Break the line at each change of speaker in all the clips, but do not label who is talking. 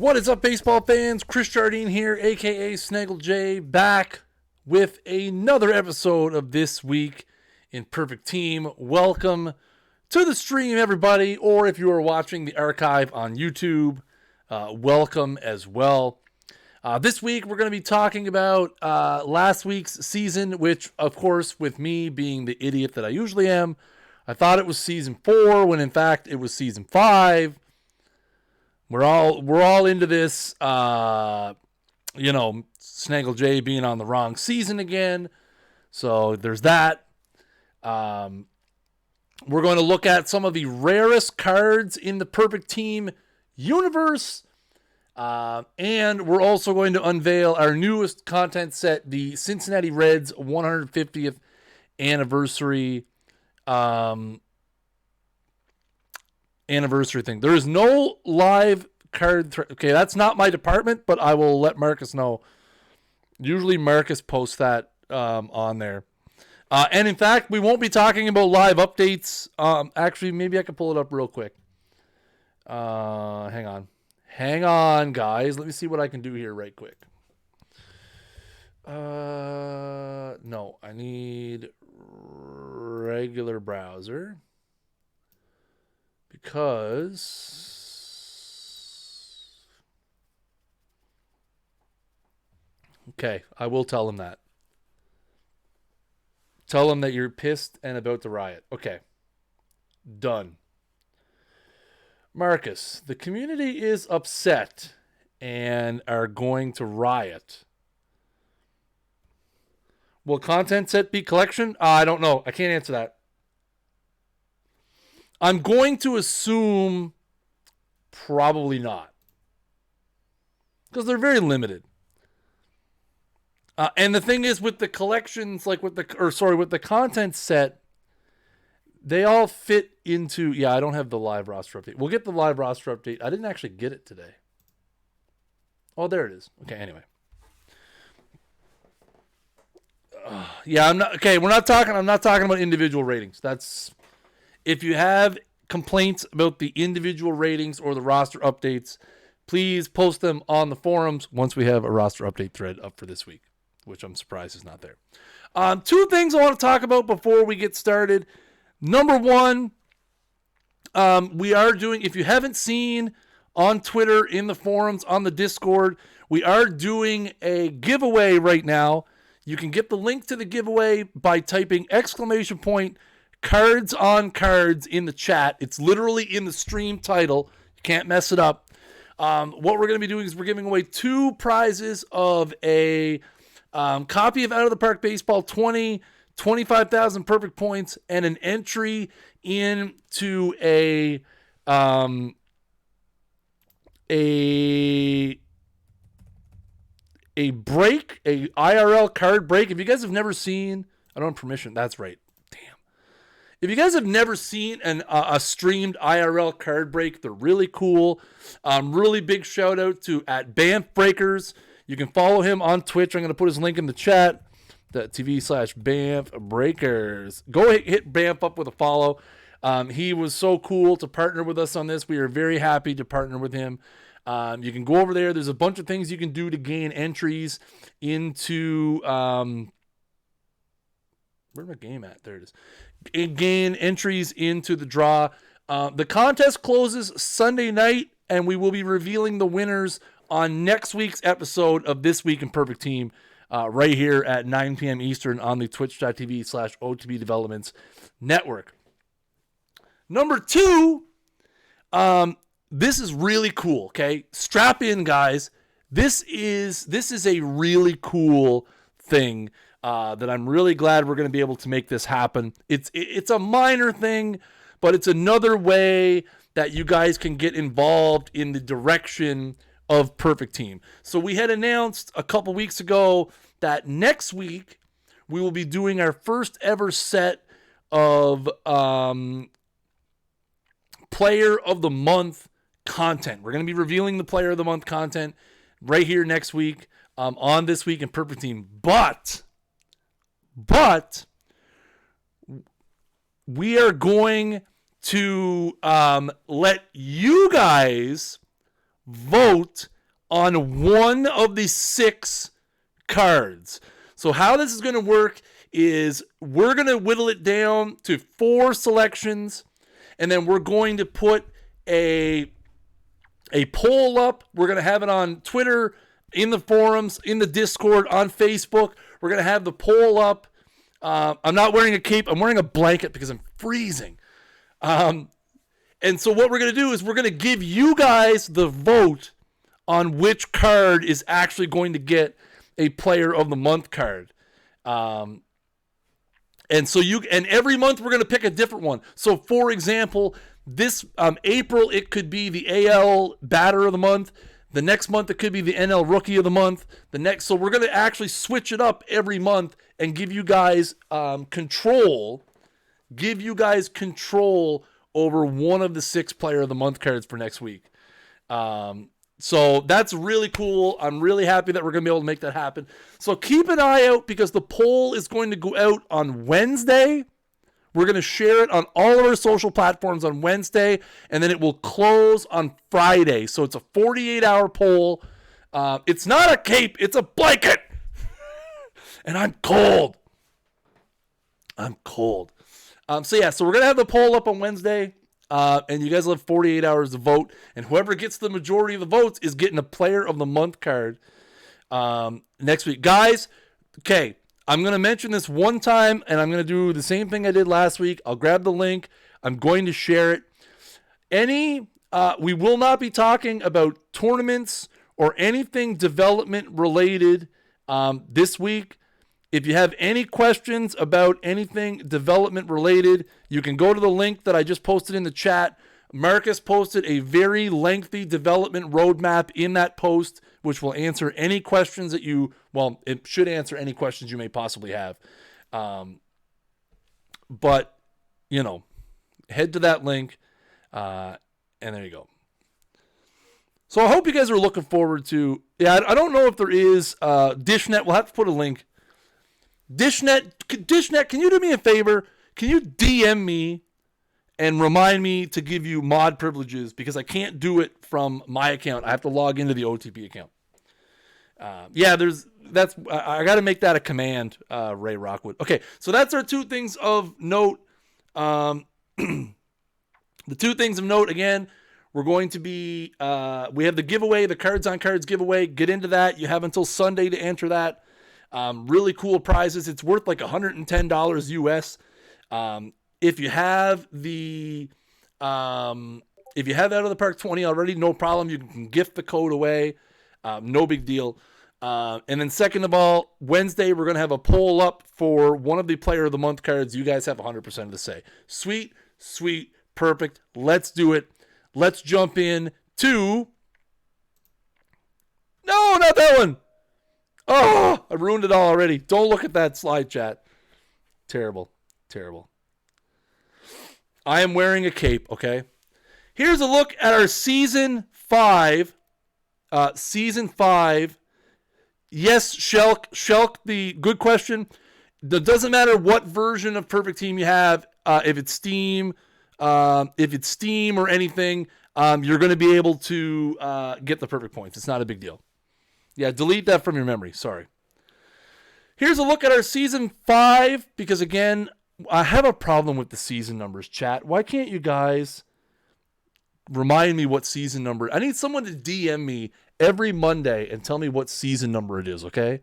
What is up, baseball fans? Chris Jardine here, a.k.a. Snaggle J, back with another episode of This Week in Perfect Team. Welcome to the stream, everybody, or if you are watching the archive on YouTube, welcome as well. This week, we're going to be talking about last week's season, which, of course, with me being the idiot that I usually am, I thought it was season 4 when, in fact, it was season 5. We're all into this, Snaggle J being on the wrong season again. So there's that. We're going to look at some of the rarest cards in the Perfect Team universe. And we're also going to unveil our newest content set, the Cincinnati Reds 150th anniversary anniversary thing. There is no live card. Okay, that's not my department, but I will let Marcus know. Usually Marcus posts that on there. And in fact, we won't be talking about live updates. Actually, maybe I can pull it up real quick. Hang on, guys. Let me see what I can do here right quick. No, I need regular browser. Because, okay, I will tell him that. Tell him that you're pissed and about to riot. Okay, done. Marcus, the community is upset and are going to riot. Will content set be collection? I don't know. I can't answer that. I'm going to assume probably not. Because they're very limited. And the thing is with the collections, like with the content set, they all fit into, I don't have the live roster update. We'll get the live roster update. I didn't actually get it today. Oh, there it is. Okay, anyway. I'm not talking about individual ratings. That's, if you have complaints about the individual ratings or the roster updates, please post them on the forums once we have a roster update thread up for this week, which I'm surprised is not there. Two things I want to talk about before we get started. Number one, we are doing, if you haven't seen on Twitter, in the forums, on the Discord, we are doing a giveaway right now. You can get the link to the giveaway by typing ! Cards on cards in the chat. It's literally in the stream title. You can't mess it up. What we're going to be doing is we're giving away 2 prizes of a copy of Out of the Park Baseball 20, 25,000 perfect points, and an entry into a break, a IRL card break. If you guys have never seen, I don't have permission. That's right. If you guys have never seen a streamed IRL card break, they're really cool. Really big shout out to @Banff Breakers. You can follow him on Twitch. I'm going to put his link in the chat. .tv/Banff Breakers. Go hit Banff up with a follow. He was so cool to partner with us on this. We are very happy to partner with him. You can go over there. There's a bunch of things you can do to gain entries into... where's my game at? There it is. Gain entries into the draw. The contest closes Sunday night, and we will be revealing the winners on next week's episode of This Week in Perfect Team, right here at 9 p.m. Eastern on the twitch.tv/OOTP Developments Network. Number 2, this is really cool, okay? Strap in, guys. This is a really cool thing. That I'm really glad we're going to be able to make this happen. It's a minor thing, but it's another way that you guys can get involved in the direction of Perfect Team. So we had announced a couple weeks ago that next week we will be doing our first ever set of Player of the Month content. We're going to be revealing the Player of the Month content right here next week on This Week in Perfect Team. But we are going to let you guys vote on one of the 6 cards. So how this is going to work is we're going to whittle it down to 4 selections, and then we're going to put a poll up. We're going to have it on Twitter, in the forums, in the Discord, on Facebook. We're going to have the poll up. I'm not wearing a cape. I'm wearing a blanket because I'm freezing. And so what we're going to do is we're going to give you guys the vote on which card is actually going to get a Player of the Month card. And so every month we're going to pick a different one. So for example, this April, it could be the AL Batter of the Month. The next month, it could be the NL Rookie of the Month. So we're going to actually switch it up every month and give you guys control. Give you guys control over one of the 6 Player of the Month cards for next week. So that's really cool. I'm really happy that we're going to be able to make that happen. So keep an eye out because the poll is going to go out on Wednesday. We're going to share it on all of our social platforms on Wednesday, and then it will close on Friday. So it's a 48-hour poll. It's not a cape. It's a blanket. And I'm cold. So we're going to have the poll up on Wednesday. And you guys will have 48 hours to vote. And whoever gets the majority of the votes is getting a Player of the Month card next week. Guys, okay, I'm going to mention this one time, and I'm going to do the same thing I did last week. I'll grab the link. I'm going to share it. We will not be talking about tournaments or anything development related this week. If you have any questions about anything development related, you can go to the link that I just posted in the chat. Marcus posted a very lengthy development roadmap in that post, which will answer any questions that it should answer any questions you may possibly have. But, head to that link, and there you go. So I hope you guys are looking forward to, I don't know if there is DishNet. We'll have to put a link. DishNet, can you do me a favor? Can you DM me and remind me to give you mod privileges because I can't do it from my account. I have to log into the OOTP account. I got to make that a command, Ray Rockwood. Okay, so that's our 2 things of note. The 2 things of note, again, we're going to be, we have the giveaway, the Cards on Cards giveaway. Get into that. You have until Sunday to enter that. Really cool prizes. It's worth like $110 US. If you have Out of the Park 20 already, no problem. You can gift the code away. No big deal. And then second of all, Wednesday, we're going to have a poll up for one of the Player of the Month cards. You guys have 100% of the say. Sweet, perfect. Let's do it. Let's jump in to... No, not that one. Oh, I ruined it all already. Don't look at that slide, chat. Terrible. I am wearing a cape, okay? Here's a look at our Season 5. Season 5. Yes, Shelk, the good question. It doesn't matter what version of Perfect Team you have. If it's Steam or anything, you're going to be able to get the perfect points. It's not a big deal. Yeah, delete that from your memory. Sorry. Here's a look at our Season 5, because, again, I have a problem with the season numbers, chat. Why can't you guys remind me what season number? I need someone to DM me every Monday and tell me what season number it is, okay?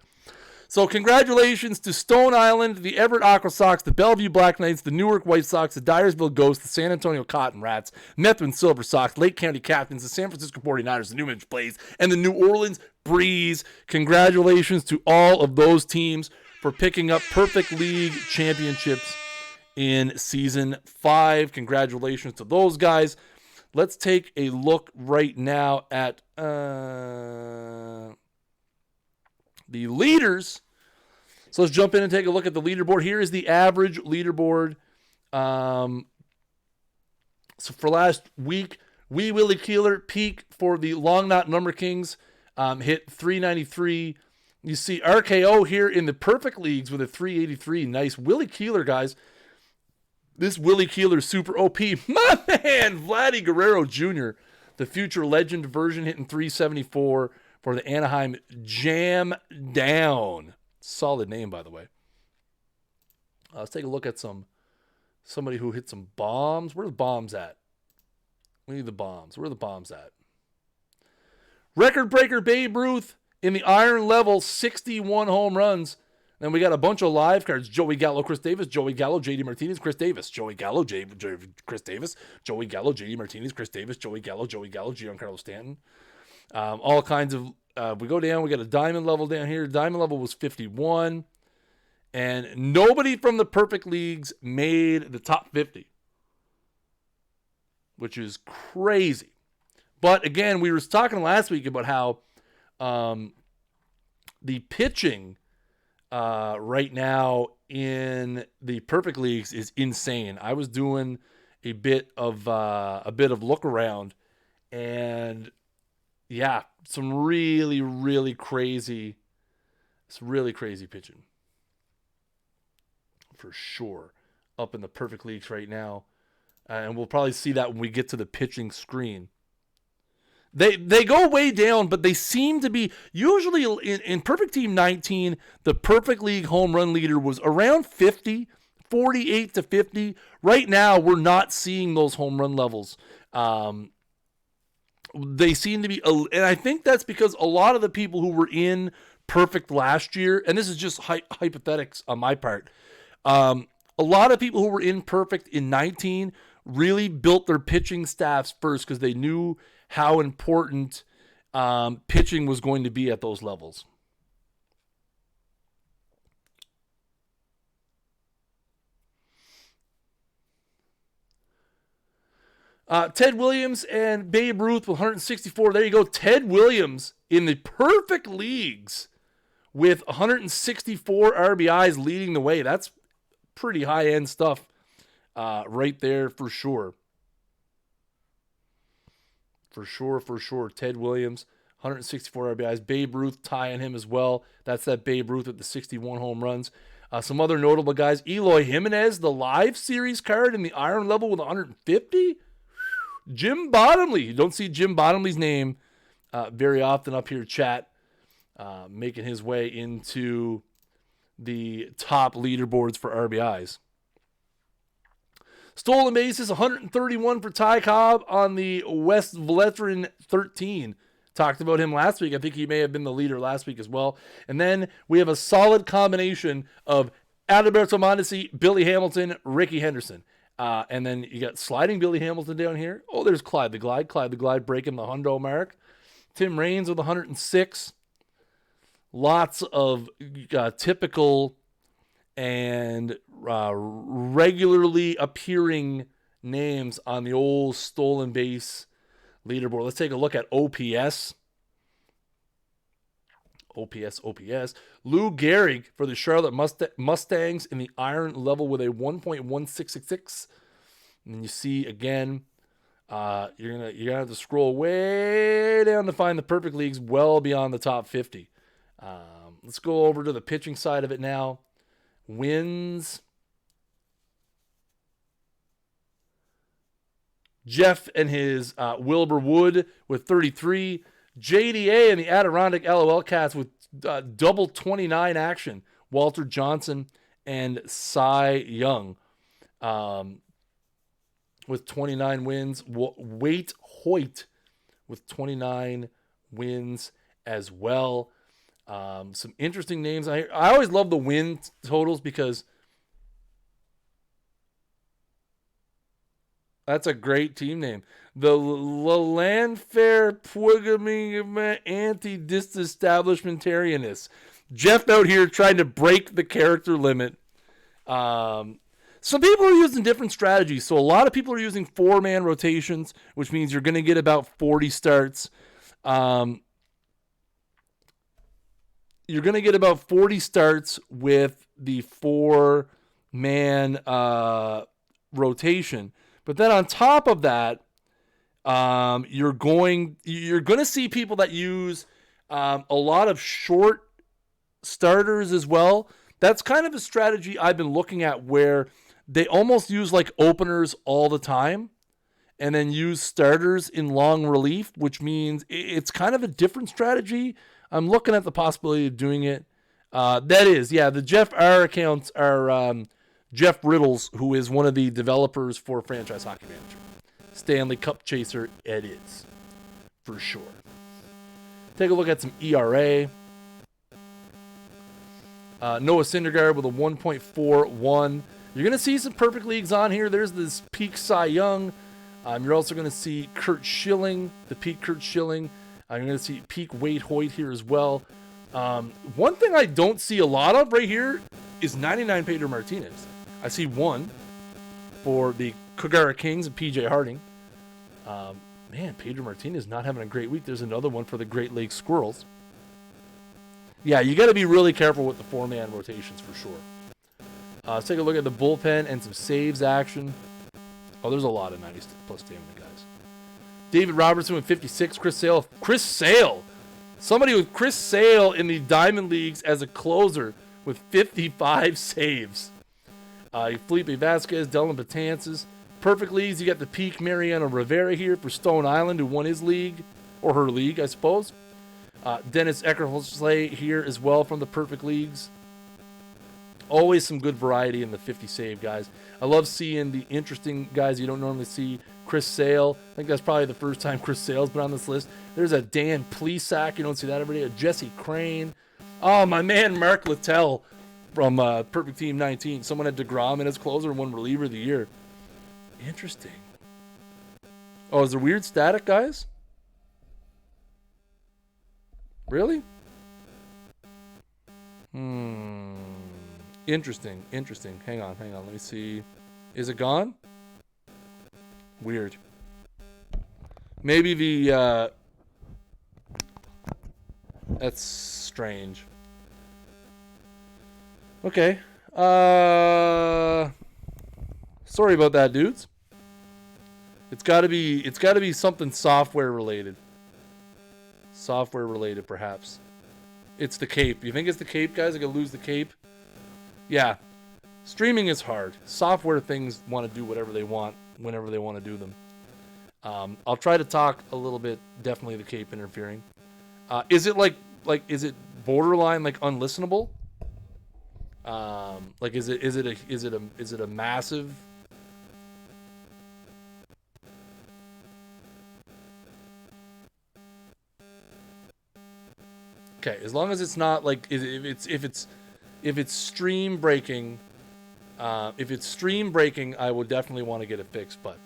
So congratulations to Stone Island, the Everett Aqua Sox, the Bellevue Black Knights, the Newark White Sox, the Dyersville Ghosts, the San Antonio Cotton Rats, Methuen Silver Sox, Lake County Captains, the San Francisco 49ers, the New England Blaze, and the New Orleans Breeze. Congratulations to all of those teams for picking up Perfect League championships in Season 5. Congratulations to those guys. Let's take a look right now at the leaders. So let's jump in and take a look at the leaderboard. Here is the average leaderboard. So for last week, Wee Willie Keeler peak for the Long Knot Number Kings hit 393. You see RKO here in the Perfect Leagues with a 383. Nice. Willie Keeler, guys. This Willie Keeler super OP. My man, Vladdy Guerrero Jr., the future legend version, hitting 374 for for the Anaheim Jam Down. Solid name, by the way. Let's take a look at somebody who hit some bombs. Where are the bombs at? We need the bombs. Where are the bombs at? Record breaker Babe Ruth in the iron level, 61 home runs. Then we got a bunch of live cards. Joey Gallo, Chris Davis, Joey Gallo, JD Martinez, Chris Davis, Joey Gallo, Chris Davis, Joey Gallo, JD Martinez, Chris Davis, Joey Gallo, Giancarlo Stanton. All kinds of, we go down, we got a diamond level down here. Diamond level was 51. And nobody from the perfect leagues made the top 50, which is crazy. But again, we were talking last week about how the pitching right now in the perfect leagues is insane. I was doing a bit of look around, and yeah, some really crazy pitching for sure up in the perfect leagues right now, and we'll probably see that when we get to the pitching screen. They go way down, but they seem to be usually in Perfect Team 19. The Perfect League home run leader was around 50, 48 to 50. Right now, we're not seeing those home run levels. They seem to be, and I think that's because a lot of the people who were in Perfect last year, and this is just hypothetics on my part, a lot of people who were in Perfect in 19 really built their pitching staffs first because they knew how important pitching was going to be at those levels. Ted Williams and Babe Ruth with 164. There you go. Ted Williams in the perfect leagues with 164 RBIs leading the way. That's pretty high-end stuff right there for sure. For sure. Ted Williams, 164 RBIs. Babe Ruth tying him as well. That's that Babe Ruth with the 61 home runs. Some other notable guys. Eloy Jimenez, the live series card in the iron level with 150. Jim Bottomley. You don't see Jim Bottomley's name very often up here, chat. Making his way into the top leaderboards for RBIs. Stolen bases, 131 for Ty Cobb on the West Veteran 13. Talked about him last week. I think he may have been the leader last week as well. And then we have a solid combination of Adalberto Mondesi, Billy Hamilton, Ricky Henderson. And then you got sliding Billy Hamilton down here. Oh, there's Clyde the Glide breaking the hundo mark. Tim Raines with 106. Lots of typical and regularly appearing names on the old stolen base leaderboard. Let's take a look at OPS. Lou Gehrig for the Charlotte Mustangs in the iron level with a 1.1666. And you see again, you're gonna have to scroll way down to find the perfect leagues well beyond the top 50. Let's go over to the pitching side of it now. Wins. Jeff and his Wilbur Wood with 33. JDA and the Adirondack LOL Cats with double 29 action. Walter Johnson and Cy Young with 29 wins. Waite Hoyt with 29 wins as well. Some interesting names. I always love the win totals because that's a great team name. The Landfair Puigami Anti-Disestablishmentarianists. Jeff out here trying to break the character limit. Some people are using different strategies. So a lot of people are using 4-man rotations, which means you're going to get about 40 starts. You're going to get about 40 starts with the 4-man rotation. But then on top of that, you're going to see people that use a lot of short starters as well. That's kind of a strategy I've been looking at where they almost use like openers all the time. and then use starters in long relief, which means it's kind of a different strategy. I'm looking at the possibility of doing it. The Jeff R accounts are Jeff Riddles, who is one of the developers for Franchise Hockey Manager. Stanley Cup chaser, it is, for sure. Take a look at some ERA. Noah Syndergaard with a 1.41. You're going to see some perfect leagues on here. There's this peak Cy Young. You're also going to see Kurt Schilling, the peak Kurt Schilling. You're going to see peak Wade Hoyt here as well. One thing I don't see a lot of right here is 99 Pedro Martinez. I see one for the Kagara Kings and PJ Harding. Pedro Martinez not having a great week. There's another one for the Great Lakes Squirrels. Yeah, you got to be really careful with the four-man rotations for sure. Let's take a look at the bullpen and some saves action. Oh, there's a lot of 90 plus stamina guys. David Robertson with 56. Chris Sale. Somebody with Chris Sale in the Diamond Leagues as a closer with 55 saves. Felipe Vasquez, Dylan Betances. Perfect leagues, you got the peak Mariano Rivera here for Stone Island, who won his league, or her league, I suppose. Dennis Eckersley here as well from the perfect leagues. Always some good variety in the 50 save guys. I love seeing the interesting guys you don't normally see. Chris Sale, I think that's probably the first time Chris Sale's been on this list. There's a Dan Plesac, you don't see that every day. A Jesse Crane. Oh, my man Mark Littell from Perfect Team 19. Someone had DeGrom in his closer and won reliever of the year. Interesting. Oh, is there weird static, guys? Really? Interesting. Hang on. Let me see. Is it gone? Weird. Maybe the, that's strange. Okay. Sorry about that, dudes. It's gotta be something software related. Software related, perhaps. It's the cape. You think it's the cape, guys? I could lose the cape? Yeah. Streaming is hard. Software things want to do whatever they want, whenever they want to do them. I'll try to talk a little bit. Definitely the cape interfering. Is it like is it borderline like unlistenable? Is it a massive? Okay, as long as it's not like if it's stream breaking, I will definitely want to get it fixed. But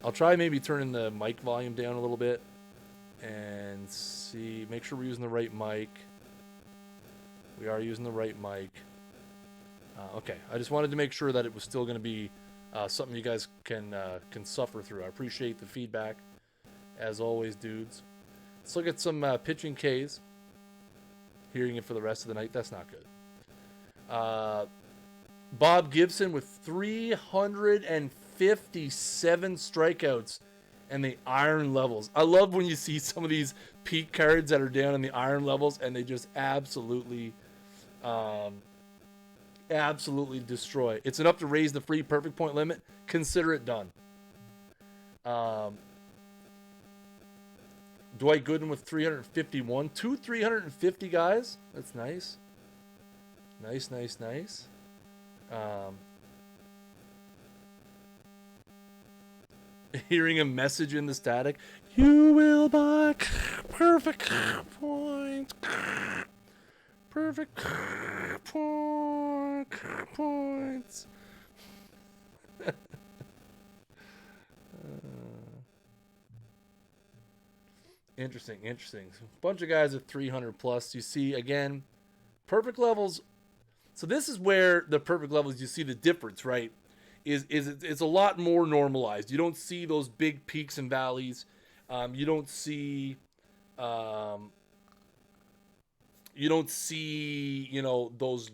I'll try maybe turning the mic volume down a little bit and see. Make sure we're using the right mic. We are using the right mic. Okay, I just wanted to make sure that it was still going to be something you guys can suffer through. I appreciate the feedback, as always, dudes. Let's look at some pitching Ks. Hearing it for the rest of the night, that's not good. Bob Gibson with 357 strikeouts and the iron levels. I love when you see some of these peak cards that are down in the iron levels and they just absolutely destroy. It's enough to raise the free perfect point limit. Consider it done. Dwight Gooden with 351. 350 guys. That's nice. Nice. Hearing a message in the static. You will buy perfect point. Perfect points. Interesting. A bunch of guys at 300 plus. You see, again, perfect levels. So this is where the perfect levels, you see the difference, right? It's a lot more normalized. You don't see those big peaks and valleys. You don't see, those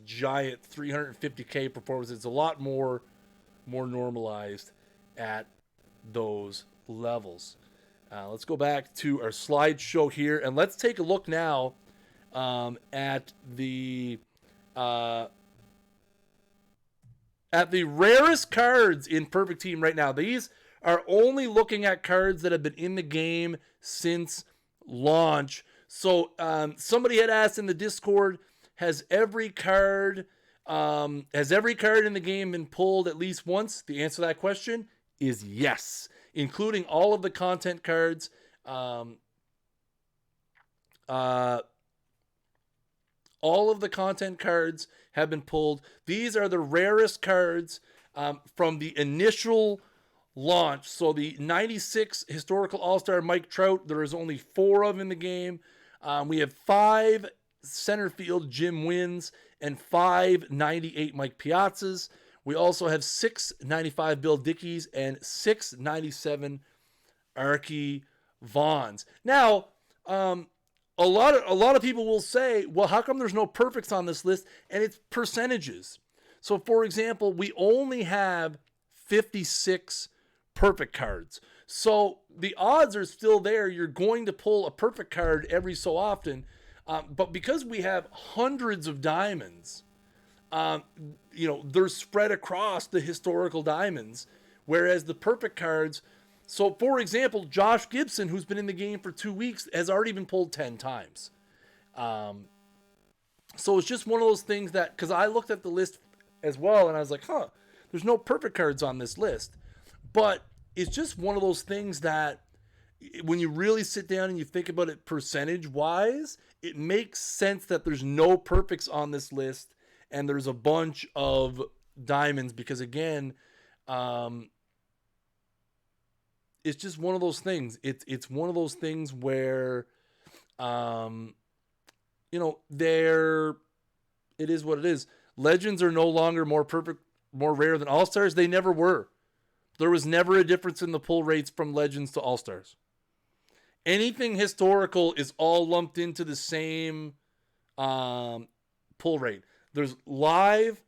giant 350K performances. It's a lot more normalized at those levels. Let's go back to our slideshow here, and let's take a look now at the rarest cards in Perfect Team right now. These are only looking at cards that have been in the game since launch. So somebody had asked in the Discord, has every card in the game been pulled at least once? The answer to that question is yes, including all of the content cards. All of the content cards have been pulled. These are the rarest cards from the initial launch. So the 96 historical all-star Mike Trout, there is only 4 of in the game. We have 5 center field Jim Wins and 5 98 Mike Piazzas. We also have 6 95 Bill Dickies and 6 97 Archie Vaughns. Now, a lot of people will say, well, how come there's no perfects on this list? And it's percentages. So, for example, we only have 56 perfect cards. So the odds are still there. You're going to pull a perfect card every so often. But because we have hundreds of diamonds, they're spread across the historical diamonds. Whereas the perfect cards, so for example, Josh Gibson, who's been in the game for 2 weeks, has already been pulled 10 times. So it's just one of those things that, because I looked at the list as well and I was like, there's no perfect cards on this list. But it's just one of those things that when you really sit down and you think about it percentage wise, it makes sense that there's no perfects on this list and there's a bunch of diamonds because, again, it's just one of those things. It's one of those things where, it is what it is. Legends are no longer more perfect, more rare than All-Stars. They never were. There was never a difference in the pull rates from Legends to All-Stars. Anything historical is all lumped into the same pull rate. There's live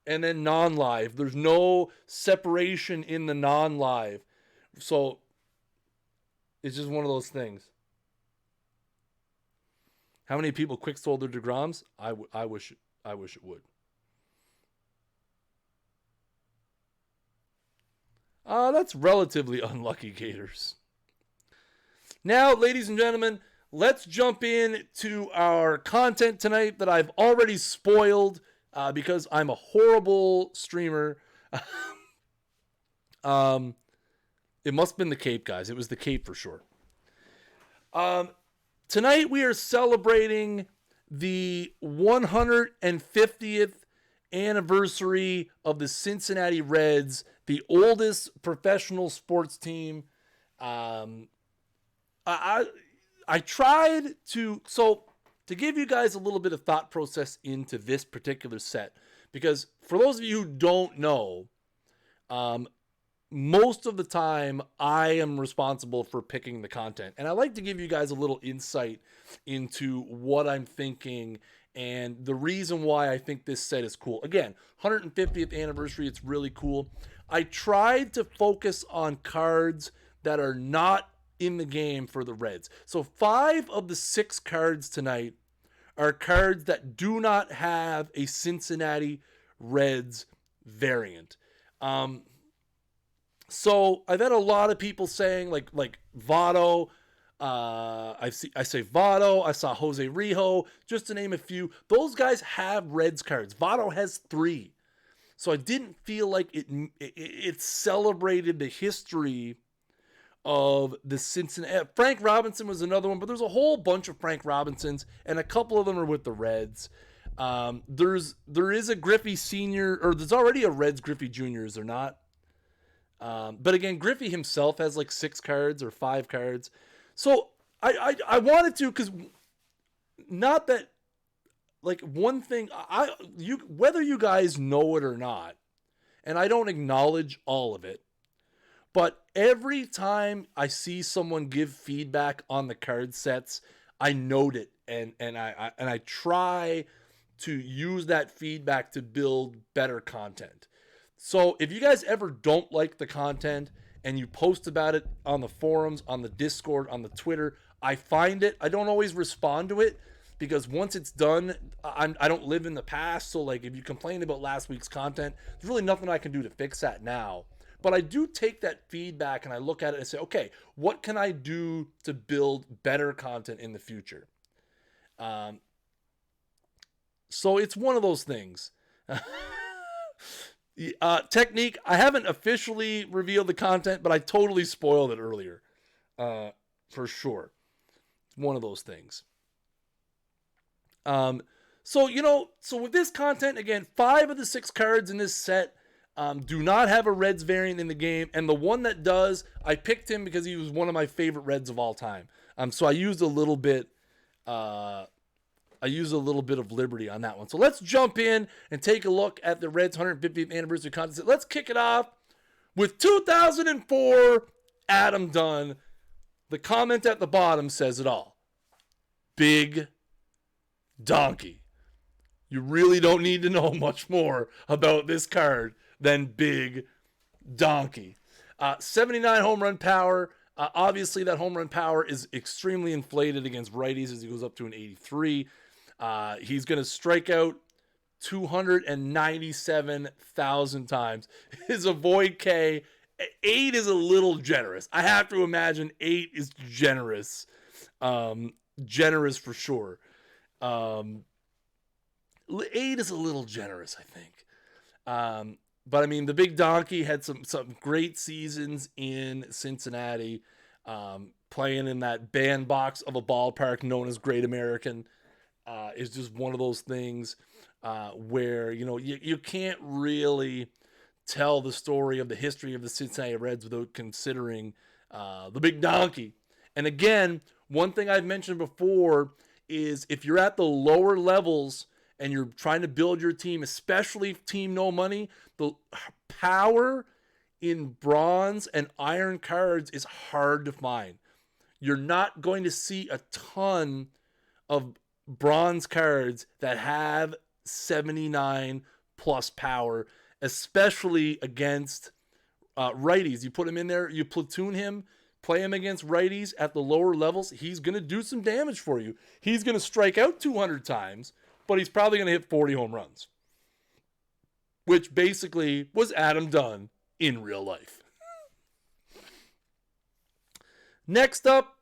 and then non-live. There's no separation in the non-live. So it's just one of those things. How many people quick sold their DeGroms? I wish it would. That's relatively unlucky, Gators. Now, ladies and gentlemen, let's jump in to our content tonight that I've already spoiled because I'm a horrible streamer. It must have been the cape, guys. It was the cape for sure. Tonight we are celebrating the 150th anniversary of the Cincinnati Reds, the oldest professional sports team. I tried to give you guys a little bit of thought process into this particular set, because for those of you who don't know, most of the time I am responsible for picking the content, and I like to give you guys a little insight into what I'm thinking and the reason why I think this set is cool. Again, 150th anniversary, it's really cool. I tried to focus on cards that are not in the game for the Reds. So 5 of the 6 cards tonight are cards that do not have a Cincinnati Reds variant. So I've had a lot of people saying like Votto. I say Votto. I saw Jose Rijo, just to name a few. Those guys have Reds cards. Votto has 3. So I didn't feel like it celebrated the history of the Cincinnati. Frank Robinson was another one, but there's a whole bunch of Frank Robinsons, and a couple of them are with the Reds. There is a Griffey Sr., or there's already a Reds Griffey Jr., is there not? But again, Griffey himself has like 6 cards or 5 cards. So I wanted to, because not that, like, one thing, whether you guys know it or not, and I don't acknowledge all of it, but every time I see someone give feedback on the card sets, I note it, and I try to use that feedback to build better content. So if you guys ever don't like the content and you post about it on the forums, on the Discord, on the Twitter, I find it. I don't always respond to it, because once it's done, I don't live in the past. So like, if you complain about last week's content, there's really nothing I can do to fix that now. But I do take that feedback and I look at it and say, okay, what can I do to build better content in the future? So it's one of those things. Technique, I haven't officially revealed the content, but I totally spoiled it earlier. For sure. One of those things. So with this content, again, 5 of the 6 cards in this set do not have a Reds variant in the game, and the one that does, I picked him because he was one of my favorite Reds of all time. So I used a little bit of liberty on that one. So let's jump in and take a look at the Reds 150th anniversary contest. Let's kick it off with 2004 Adam Dunn. The comment at the bottom says it all. Big donkey. You really don't need to know much more about this card than Big Donkey. 79 home run power. Obviously, that home run power is extremely inflated against righties as he goes up to an 83. He's going to strike out 297,000 times. His avoid K, 8 is a little generous. I have to imagine 8 is generous. Generous for sure. 8 is a little generous, I think. But I mean, the Big Donkey had some great seasons in Cincinnati, playing in that bandbox of a ballpark known as Great American. Is just one of those things where, you can't really tell the story of the history of the Cincinnati Reds without considering the Big Donkey. And again, one thing I've mentioned before is if you're at the lower levels and you're trying to build your team, especially team no money, the power in bronze and iron cards is hard to find. You're not going to see a ton of bronze cards that have 79 plus power, especially against righties. You put him in there, you platoon him, play him against righties at the lower levels, he's going to do some damage for you. He's going to strike out 200 times, but he's probably going to hit 40 home runs, which basically was Adam Dunn in real life. Next up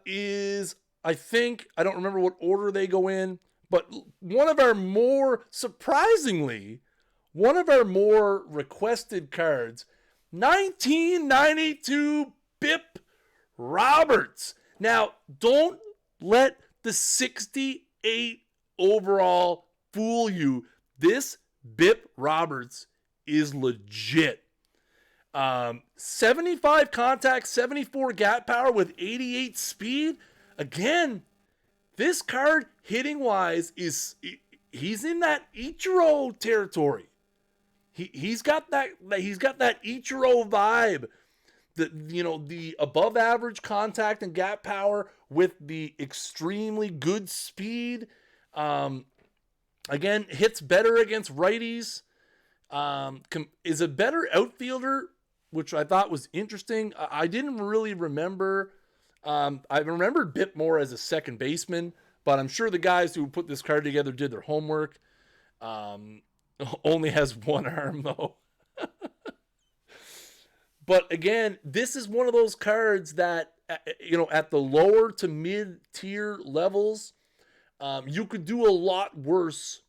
is, I don't remember what order they go in, but one of our more requested cards, 1992 Bip Roberts. Now, don't let the 68 overall fool you. This Bip Roberts is legit. 75 contact, 74 gap power with 88 speed. Again, this card hitting wise he's in that Ichiro territory. He's got that Ichiro vibe. The above average contact and gap power with the extremely good speed. Again, hits better against righties. Is a better outfielder, which I thought was interesting. I didn't really remember. I remembered Bip more as a second baseman, but I'm sure the guys who put this card together did their homework. Only has one arm though. But again, this is one of those cards that, at the lower to mid tier levels, you could do a lot worse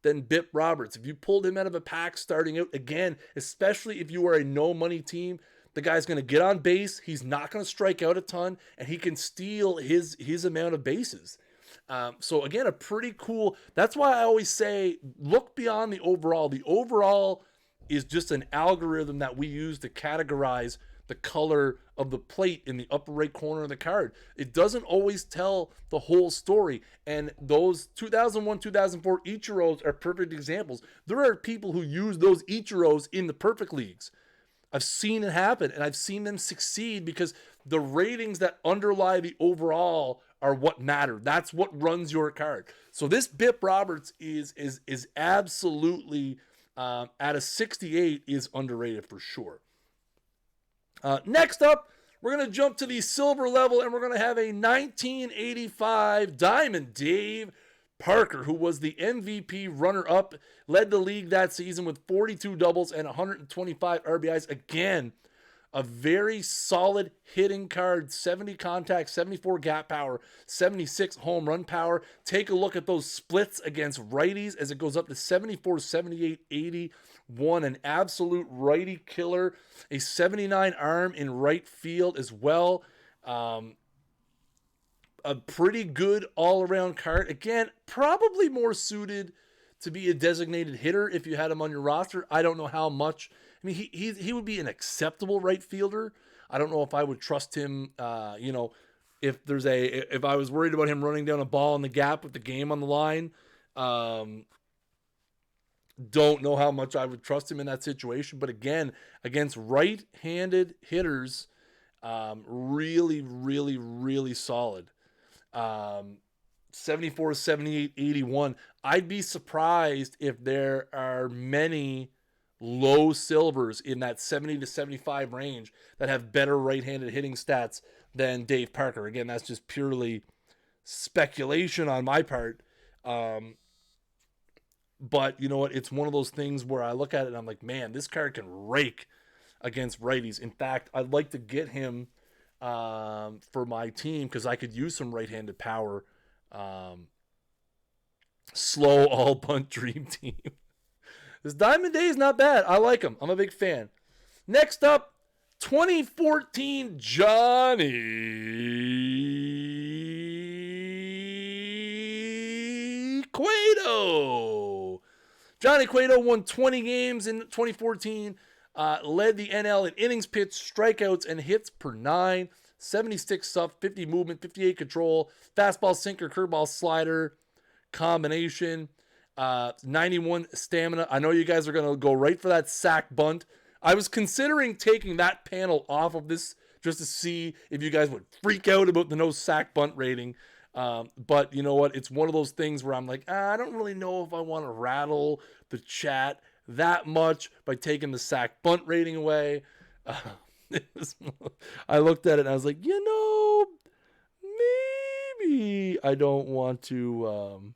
than Bip Roberts. If you pulled him out of a pack starting out, again, especially if you are a no money team, the guy's going to get on base. He's not going to strike out a ton, and he can steal his amount of bases. So again, a pretty cool. That's why I always say, look beyond the overall. The overall is just an algorithm that we use to categorize the color of the plate in the upper right corner of the card. It doesn't always tell the whole story. And those 2001, 2004 Ichiros are perfect examples. There are people who use those Ichiros in the perfect leagues. I've seen it happen, and I've seen them succeed because the ratings that underlie the overall are what matter. That's what runs your card. So this Bip Roberts is absolutely at a 68 is underrated for sure. Next up, we're going to jump to the silver level, and we're going to have a 1985 Diamond Dave Parker, who was the MVP runner-up, led the league that season with 42 doubles and 125 RBIs. Again, a very solid hitting card, 70 contact, 74 gap power, 76 home run power. Take a look at those splits against righties as it goes up to 74, 78, 81. An absolute righty killer. A 79 arm in right field as well. A pretty good all-around card. Again, probably more suited to be a designated hitter if you had him on your roster. I don't know how much. I mean, he would be an acceptable right fielder. I don't know if I would trust him. If I was worried about him running down a ball in the gap with the game on the line, don't know how much I would trust him in that situation. But again, against right-handed hitters, really, really, really solid. 74, 78, 81. I'd be surprised if there are many low silvers in that 70 to 75 range that have better right-handed hitting stats than Dave Parker. Again, that's just purely speculation on my part. But you know what? It's one of those things where I look at it and I'm like, man, this card can rake against righties. In fact, I'd like to get him for my team because I could use some right-handed power. Slow all bunt dream team. This Diamond Day is not bad. I like him. I'm a big fan. Next up, 2014 Johnny Cueto. Johnny Cueto won 20 games in 2014. Led the NL in innings pitched, strikeouts, and hits per 9. 76 stuff, 50 movement, 58 control, fastball, sinker, curveball, slider combination, 91 stamina. I know you guys are going to go right for that sack bunt. I was considering taking that panel off of this just to see if you guys would freak out about the no sack bunt rating. But you know what? It's one of those things where I'm like, I don't really know if I want to rattle the chat that much by taking the sack bunt rating away. I looked at it and I was like, maybe I don't want to.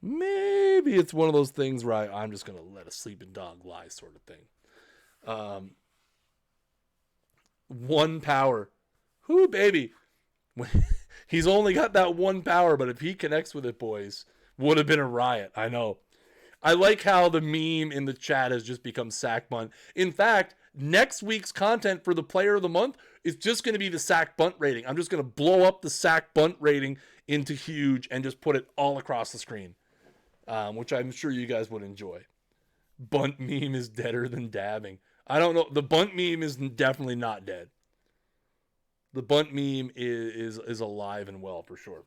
Maybe it's one of those things where I'm just going to let a sleeping dog lie sort of thing. One power. Whoo, baby. He's only got that one power, but if he connects with it, boys, would have been a riot. I know. I like how the meme in the chat has just become sack bunt. In fact, next week's content for the player of the month is just going to be the sack bunt rating. I'm just going to blow up the sack bunt rating into huge and just put it all across the screen, which I'm sure you guys would enjoy. Bunt meme is deader than dabbing. I don't know. The bunt meme is definitely not dead. The bunt meme is alive and well for sure.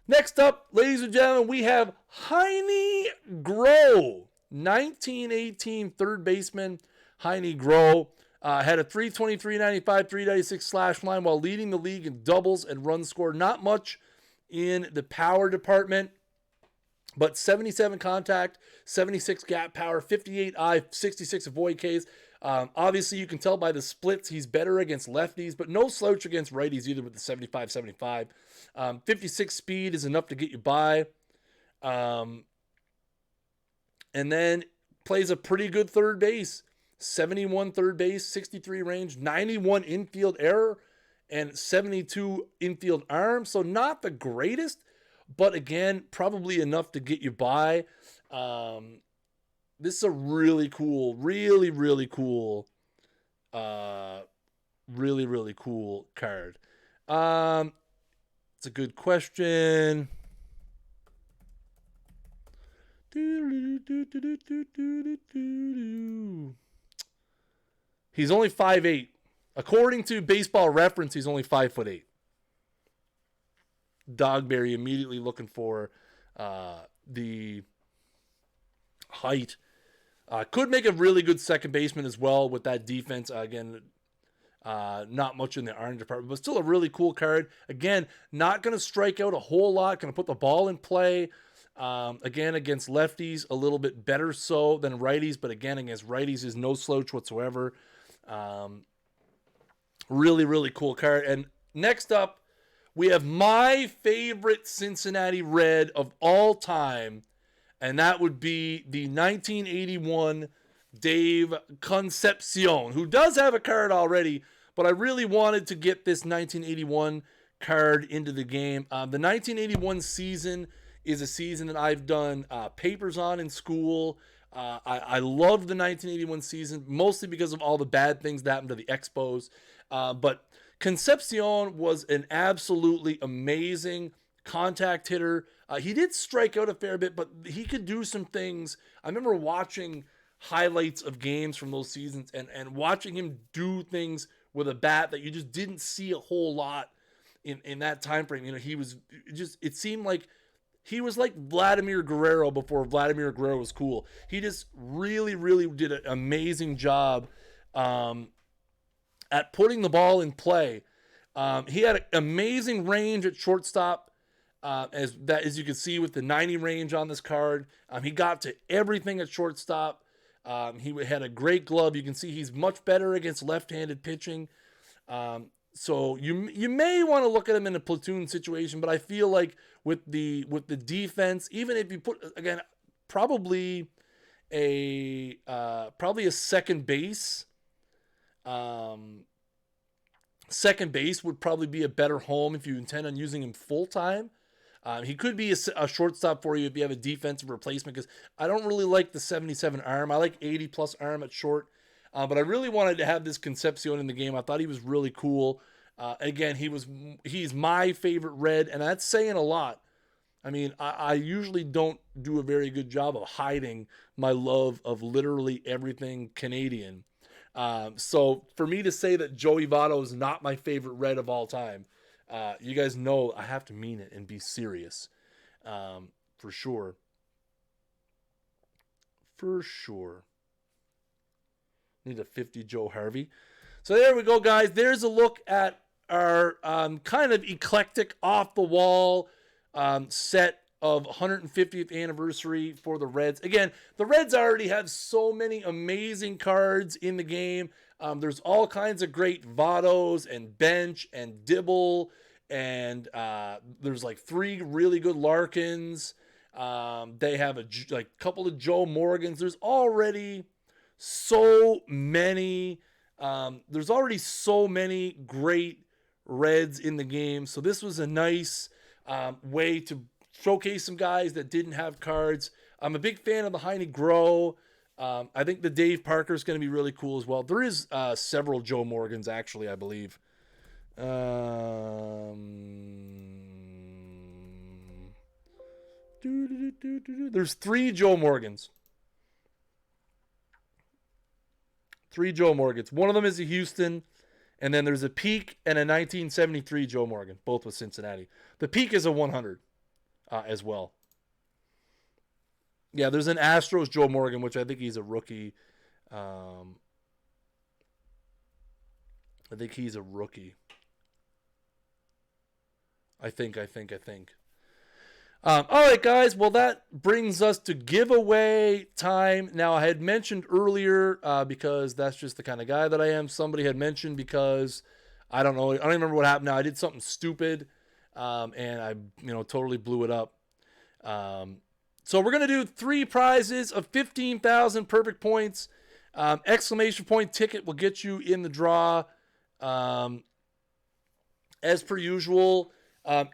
Next up, ladies and gentlemen, we have Heine Groh, 1918 third baseman. Heine Groh had a 320, 395, 396 slash line while leading the league in doubles and runs scored. Not much in the power department, but 77 contact, 76 gap power, 58 eye, 66 avoid Ks. Obviously, you can tell by the splits he's better against lefties, but no slouch against righties either with the 75-75. 56 speed is enough to get you by. And then plays a pretty good third base. 71 third base, 63 range, 91 infield error, and 72 infield arm. So not the greatest, but again, probably enough to get you by. This is a really cool, really, really cool, really cool card. It's a good question. He's only 5'8". According to Baseball Reference, he's only 5'8". Dogberry immediately looking for the height. Could make a really good second baseman as well with that defense. Again, not much in the iron department, but still a really cool card. Again, not going to strike out a whole lot. Going to put the ball in play. Again, against lefties, a little bit better so than righties, but again, against righties is no slouch whatsoever. Really, really cool card. And next up, we have my favorite Cincinnati Red of all time, and that would be the 1981 Dave Concepcion, who does have a card already, but I really wanted to get this 1981 card into the game. The 1981 season is a season that I've done papers on in school. I loved the 1981 season, mostly because of all the bad things that happened to the Expos. But Concepcion was an absolutely amazing contact hitter. He did strike out a fair bit, but he could do some things. I remember watching highlights of games from those seasons and watching him do things with a bat that you just didn't see a whole lot in that time frame. You know, he was just, it seemed like he was like Vladimir Guerrero before Vladimir Guerrero was cool. He just really, really did an amazing job at putting the ball in play. He had an amazing range at shortstop, as you can see with the 90 range on this card. He got to everything at shortstop. He had a great glove. You can see he's much better against left-handed pitching. So you may want to look at him in a platoon situation, but I feel like with the defense, even if you put, again, probably a second base. Second base would probably be a better home if you intend on using him full time. He could be a shortstop for you if you have a defensive replacement, because I don't really like the 77 arm. I like 80 plus arm at short. But I really wanted to have this Concepcion in the game. I thought he was really cool. Again, he's my favorite Red, and that's saying a lot. I mean, I usually don't do a very good job of hiding my love of literally everything Canadian. So for me to say that Joey Votto is not my favorite Red of all time, you guys know I have to mean it and be serious. For sure. For sure. Need a 50 Joe Harvey. So there we go, guys. There's a look at our kind of eclectic, off-the-wall set of 150th anniversary for the Reds. Again, the Reds already have so many amazing cards in the game. There's all kinds of great Vottos and Bench and Dibble, and there's like 3 really good Larkins. They have a couple of Joe Morgans. There's already so many. There's already so many great Reds in the game. So this was a nice way to showcase some guys that didn't have cards. I'm a big fan of the Heine Grow. I think the Dave Parker is going to be really cool as well. There is several Joe Morgans, actually, I believe. There's 3 Joe Morgans. 3 Joe Morgans. One of them is a Houston, and then there's a Peak and a 1973 Joe Morgan, both with Cincinnati. The Peak is a 100 as well. Yeah, there's an Astros Joe Morgan, which I think he's a rookie. I think he's a rookie. I think. All right, guys. Well, that brings us to giveaway time. Now, I had mentioned earlier, because that's just the kind of guy that I am. Somebody had mentioned because, I don't know. I don't remember what happened now. I did something stupid, and I, totally blew it up. So we're going to do 3 prizes of 15,000 perfect points. Exclamation point ticket will get you in the draw. As per usual,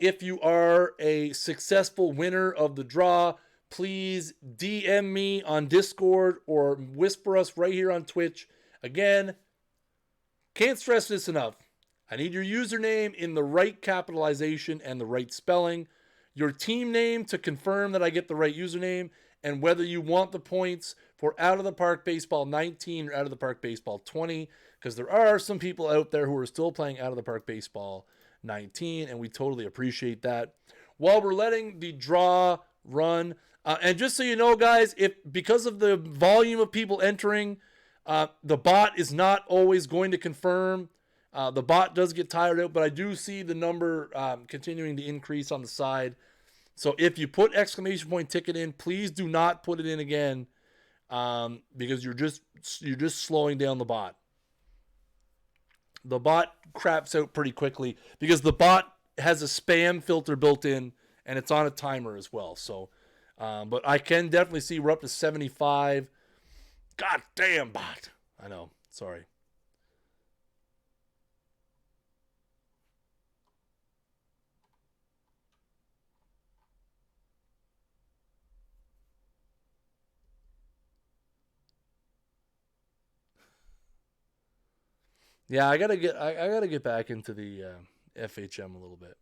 if you are a successful winner of the draw, please DM me on Discord or whisper us right here on Twitch. Again, can't stress this enough. I need your username in the right capitalization and the right spelling, your team name to confirm that I get the right username, and whether you want the points for Out of the Park Baseball 19 or Out of the Park Baseball 20, because there are some people out there who are still playing Out of the Park Baseball 19, and we totally appreciate that. While we're letting the draw run, and just so you know, guys, if because of the volume of people entering, the bot is not always going to confirm. The bot does get tired out, but I do see the number continuing to increase on the side. So if you put exclamation point ticket in, please do not put it in again, because you're just slowing down the bot. The bot craps out pretty quickly because the bot has a spam filter built in, and it's on a timer as well. So, but I can definitely see we're up to 75. God damn bot. I know. Sorry. Yeah, I gotta get back into the FHM a little bit.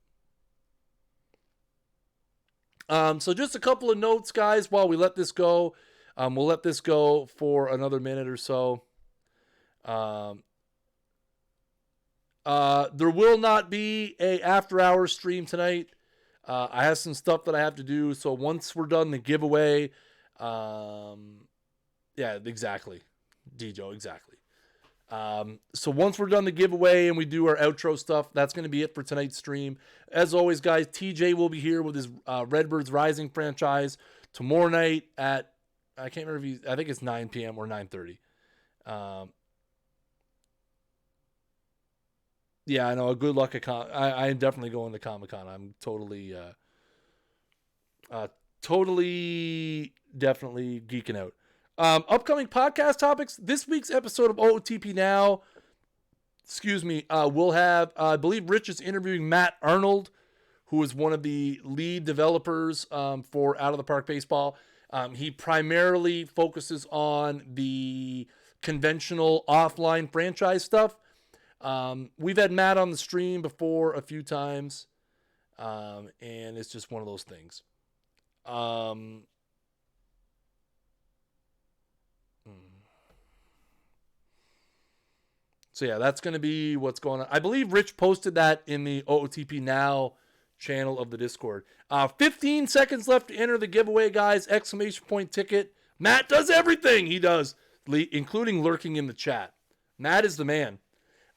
So just a couple of notes, guys, while we let this go. We'll let this go for another minute or so. Um, there will not be a after hours stream tonight. I have some stuff that I have to do. So once we're done the giveaway, yeah, exactly, Djo, exactly. So once we're done the giveaway and we do our outro stuff, that's going to be it for tonight's stream. As always, guys, TJ will be here with his Redbirds Rising franchise tomorrow night at, I can't remember I think it's 9 p.m. or 9:30. Yeah, I know. Good luck at I am definitely going to Comic-Con. I'm totally, definitely geeking out. Upcoming podcast topics. This week's episode of OOTP Now, we'll have, I believe Rich is interviewing Matt Arnold, who is one of the lead developers for Out of the Park Baseball. He primarily focuses on the conventional offline franchise stuff. We've had Matt on the stream before a few times, and it's just one of those things. So yeah, that's going to be what's going on. I believe Rich posted that in the OOTP Now channel of the Discord. 15 seconds left to enter the giveaway, guys. Exclamation point ticket. Matt does everything. He does, including lurking in the chat. Matt is the man.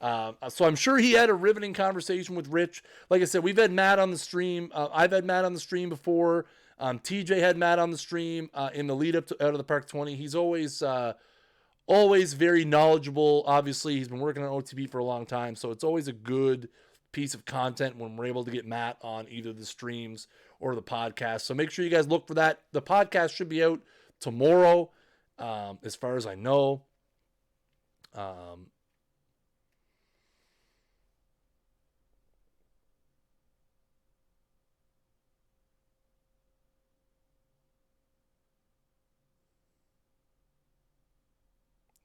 So I'm sure he had a riveting conversation with Rich. Like I said, we've had Matt on the stream. I've had Matt on the stream before. TJ had Matt on the stream in the lead up to Out of the Park 20. He's always very knowledgeable. Obviously, he's been working on OTP for a long time, so it's always a good piece of content when we're able to get Matt on either the streams or the podcast. So make sure you guys look for that. The podcast should be out tomorrow, as far as I know.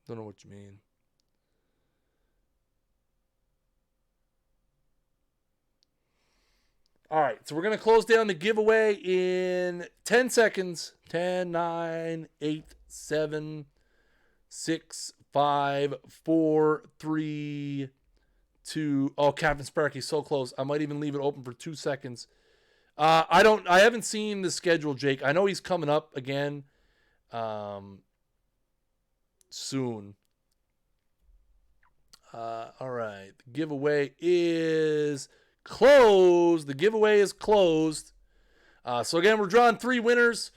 Don't know what you mean. All right, so we're going to close down the giveaway in 10 seconds. 10, 9, 8, 7, 6, 5, 4, 3, 2. Oh, Captain Sparky's so close. I might even leave it open for 2 seconds. I haven't seen the schedule, Jake. I know he's coming up again soon. All right. The giveaway is closed. The giveaway is closed. So again, we're drawing 3 winners.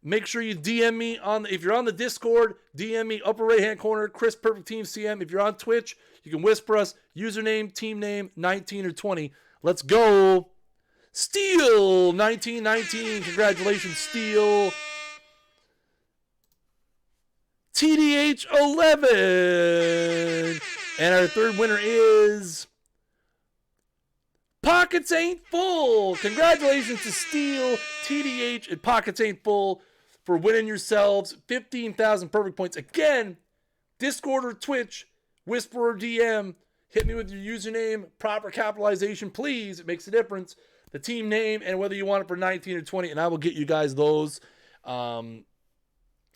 Make sure you DM me if you're on the Discord, DM me upper right hand corner, Chris Perfect Team CM. If you're on Twitch, you can whisper us username, team name, 19 or 20. Let's go. Steel 1919. Congratulations, Steel. TDH 11. And our third winner is Pockets Ain't Full. Congratulations to Steel, TDH, and Pockets Ain't Full for winning yourselves 15,000 perfect points. Again, Discord or Twitch, whisper or DM. Hit me with your username, proper capitalization, please. It makes a difference. The team name and whether you want it for 19 or 20, and I will get you guys those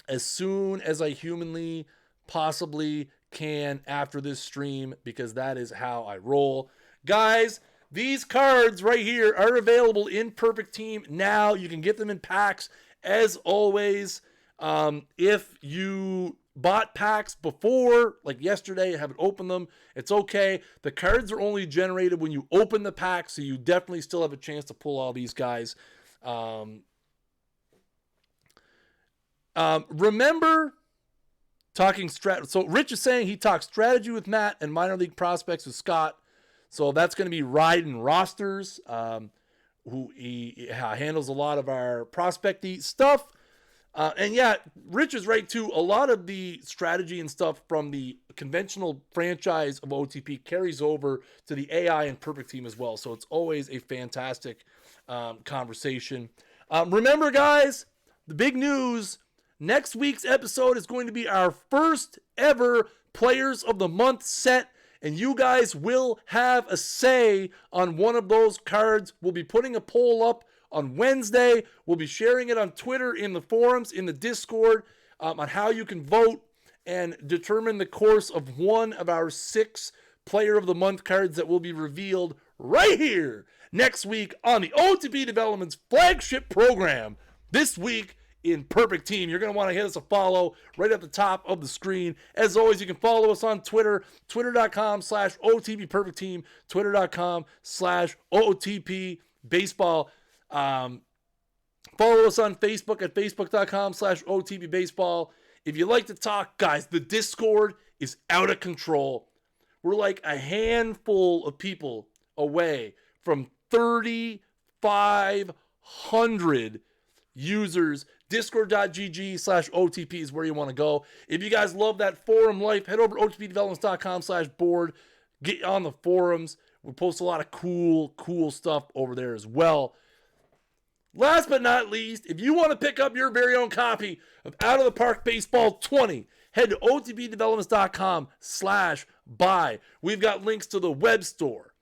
as soon as I humanly possibly can after this stream, because that is how I roll. Guys, these cards right here are available in Perfect Team now. You can get them in packs as always. If you bought packs before, like yesterday, haven't opened them, it's okay. The cards are only generated when you open the pack, so you definitely still have a chance to pull all these guys. Remember talking strat. So Rich is saying he talks strategy with Matt and minor league prospects with Scott. So that's going to be riding rosters, who he handles a lot of our prospecty stuff. And yeah, Rich is right too. A lot of the strategy and stuff from the conventional franchise of OTP carries over to the AI and Perfect Team as well. So it's always a fantastic conversation. Remember, guys, the big news. Next week's episode is going to be our first ever Players of the Month set, and you guys will have a say on one of those cards. We'll be putting a poll up on Wednesday. We'll be sharing it on Twitter, in the forums, in the Discord, on how you can vote and determine the course of one of our 6 Player of the Month cards that will be revealed right here next week on the OOTP Development's flagship program. This week in Perfect Team. You're going to want to hit us a follow right at the top of the screen. As always, you can follow us on Twitter, twitter.com/OOTP Perfect Team, twitter.com/OOTP Baseball. Follow us on Facebook at facebook.com/OOTP Baseball. If you like to talk, guys, the Discord is out of control. We're like a handful of people away from 3,500 users. Discord.gg/OTP is where you want to go. If you guys love that forum life, head over to otpdevelopments.com/board. Get on the forums. We post a lot of cool stuff over there as well. Last but not least, if you want to pick up your very own copy of Out of the Park Baseball 20, head to otpdevelopments.com/buy. We've got links to the web store,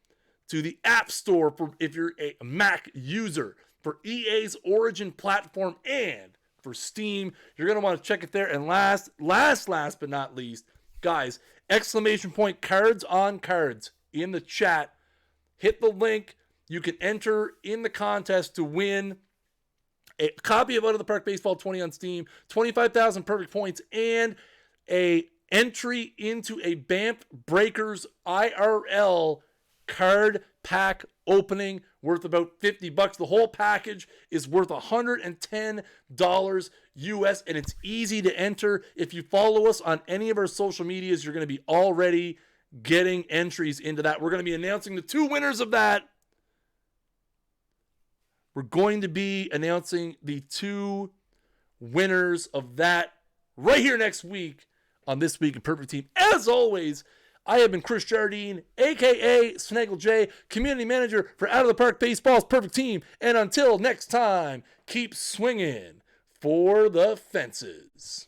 to the app store for if you're a Mac user, for EA's Origin platform, and for Steam. You're going to want to check it there. And last but not least, guys, exclamation point cards on cards in the chat. Hit the link. You can enter in the contest to win a copy of Out of the Park Baseball 20 on Steam, 25,000 perfect points, and a entry into a Banff Breakers IRL card pack opening worth about $50. The whole package is worth $110 US, and it's easy to enter. If you follow us on any of our social medias, you're going to be already getting entries into that. We're going to be announcing the 2 winners of that. We're going to be announcing the 2 winners of that right here next week on This Week in Perfect Team. As always, I have been Chris Jardine, a.k.a. Snaggle J, Community Manager for Out of the Park Baseball's Perfect Team. And until next time, keep swinging for the fences.